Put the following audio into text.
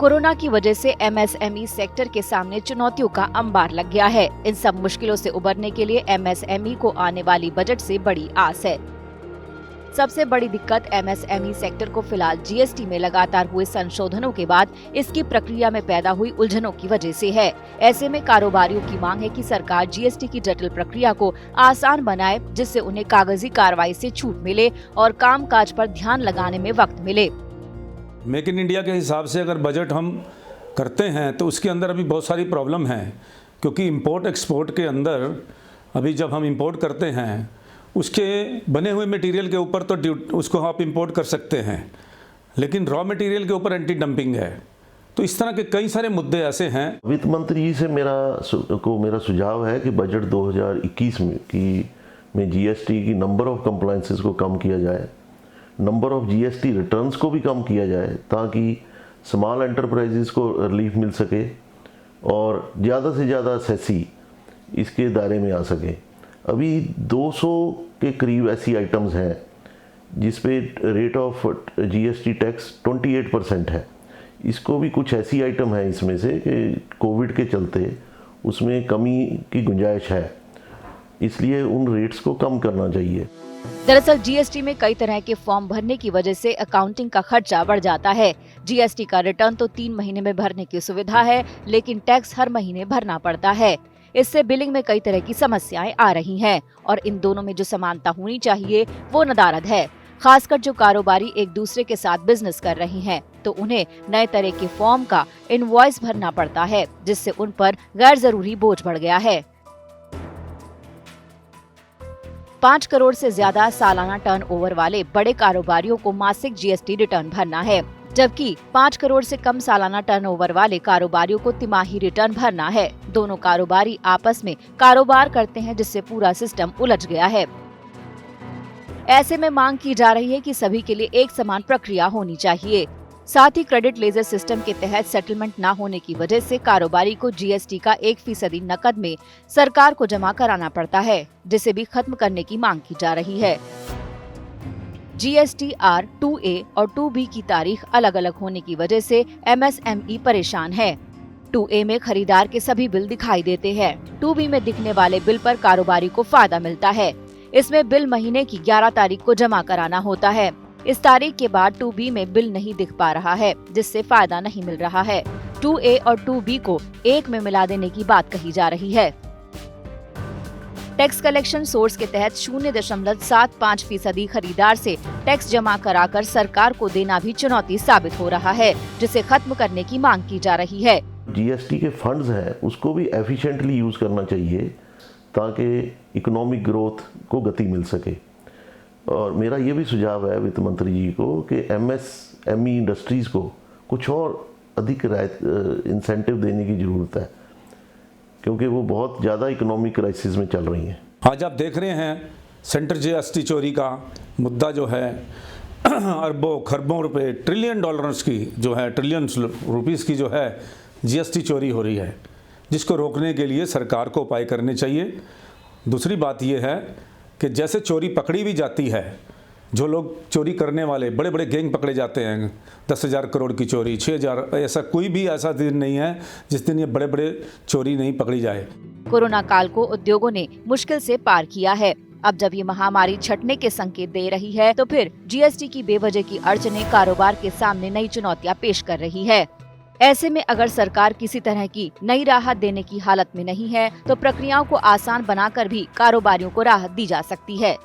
Corona की वजह से एमएसएमई सेक्टर के सामने चुनौतियों का अंबार लग गया है। इन सब मुश्किलों से उबरने के लिए एमएसएमई को आने वाली बजट से बड़ी आस है। सबसे बड़ी दिक्कत एमएसएमई सेक्टर को फिलहाल जीएसटी में लगातार हुए संशोधनों के बाद इसकी प्रक्रिया में पैदा हुई उलझनों की वजह से है। ऐसे में कारोबारियों की मांग है कि सरकार जीएसटी की जटिल प्रक्रिया को आसान बनाए, जिससे उन्हें कागजी कार्रवाई से छूट मिले और कामकाज पर ध्यान लगाने में वक्त मिले। मेक इन इंडिया के हिसाब से अगर बजट हम करते हैं तो उसके अंदर अभी बहुत सारी प्रॉब्लम है, क्योंकि इंपोर्ट एक्सपोर्ट के अंदर अभी जब हम इंपोर्ट करते हैं उसके बने हुए मटेरियल के ऊपर तो उसको आप इंपोर्ट कर सकते हैं, लेकिन रॉ मटेरियल के ऊपर एंटी डंपिंग है। तो इस तरह के कई सारे मुद्दे ऐसे हैं। वित्त मंत्री जी से मेरा सुझाव है कि बजट 2021 में जीएसटी की नंबर ऑफ कंप्लायंसेस को कम किया जाए, नंबर ऑफ जीएसटी रिटर्न्स को भी कम किया जाए, ताकि स्मॉल एंटरप्राइजेस को रिलीफ मिल सके और ज़्यादा से ज़्यादा सेसी इसके दायरे में आ सके। अभी 200 के करीब ऐसी आइटम्स हैं जिस पे रेट ऑफ जीएसटी टैक्स 28% है। इसको भी कुछ ऐसी आइटम है इसमें से कि कोविड के चलते उसमें कमी की गुंजाइश है, इसलिए उन रेट्स को कम करना चाहिए। दरअसल जीएसटी में कई तरह के फॉर्म भरने की वजह से अकाउंटिंग का खर्चा बढ़ जाता है। जीएसटी का रिटर्न तो 3 महीने में भरने की सुविधा है, लेकिन टैक्स हर महीने भरना पड़ता है। इससे बिलिंग में कई तरह की समस्याएं आ रही हैं और इन दोनों में जो समानता होनी चाहिए वो नदारद है। खासकर जो कारोबारी एक दूसरे के साथ बिजनेस कर रही हैं, तो उन्हें नए तरह के फॉर्म का इनवॉइस भरना पड़ता है, जिससे उन पर गैर जरूरी बोझ बढ़ गया है। 5 करोड़ से ज्यादा सालाना टर्नओवर वाले बड़े कारोबारियों को मासिक जीएसटी रिटर्न भरना है, जबकि 5 करोड़ से कम सालाना टर्नओवर वाले कारोबारियों को तिमाही रिटर्न भरना है। दोनों कारोबारी आपस में कारोबार करते हैं, जिससे पूरा सिस्टम उलझ गया है। ऐसे में मांग की जा रही है कि सभी के लिए एक समान प्रक्रिया होनी चाहिए। साथ ही क्रेडिट लेजर सिस्टम के तहत सेटलमेंट न होने की वजह से कारोबारी को जीएसटी का 1% नकद में सरकार को जमा कराना पड़ता है, जिसे भी खत्म करने की मांग की जा रही है। जीएसटीआर 2A और 2B की तारीख अलग अलग होने की वजह से एमएसएमई परेशान है। 2A में खरीदार के सभी बिल दिखाई देते हैं। 2B में दिखने वाले बिल पर कारोबारी को फायदा मिलता है। इसमें बिल महीने की 11 तारीख को जमा कराना होता है। इस तारीख के बाद 2B में बिल नहीं दिख पा रहा है, जिससे फायदा नहीं मिल रहा है। 2A और 2B को एक में मिला देने की बात कही जा रही है। टैक्स कलेक्शन सोर्स के तहत 0.75% खरीदार से टैक्स जमा कराकर सरकार को देना भी चुनौती साबित हो रहा है, जिसे खत्म करने की मांग की जा रही है। जीएसटी के फंड्स हैं उसको भी एफिशिएंटली यूज करना चाहिए, ताकि इकोनॉमिक ग्रोथ को गति मिल सके। और मेरा ये भी सुझाव है वित्त मंत्री जी को कि एमएसएमई इंडस्ट्रीज को कुछ और अधिक इंसेंटिव देने की जरूरत है, क्योंकि वो बहुत ज़्यादा इकोनॉमिक क्राइसिस में चल रही हैं। आज आप देख रहे हैं सेंटर जीएसटी चोरी का मुद्दा जो है अरबों खरबों रुपए ट्रिलियन डॉलर्स की जो है ट्रिलियन रुपीस की जो है जीएसटी चोरी हो रही है, जिसको रोकने के लिए सरकार को उपाय करने चाहिए। दूसरी बात यह है कि जैसे चोरी पकड़ी भी जाती है, जो लोग चोरी करने वाले बड़े बड़े गैंग पकड़े जाते हैं, 10,000 करोड़ की चोरी, 6,000, ऐसा कोई भी ऐसा दिन नहीं है जिस दिन ये बड़े बड़े चोरी नहीं पकड़ी जाए। कोरोना काल को उद्योगों ने मुश्किल से पार किया है। अब जब ये महामारी छटने के संकेत दे रही है, तो फिर जीएसटी की बेवजह की अड़चनें कारोबार के सामने नई चुनौतियां पेश कर रही है। ऐसे में अगर सरकार किसी तरह की नई राहत देने की हालत में नहीं है, तो प्रक्रियाओं को आसान बनाकर भी कारोबारियों को राहत दी जा सकती है।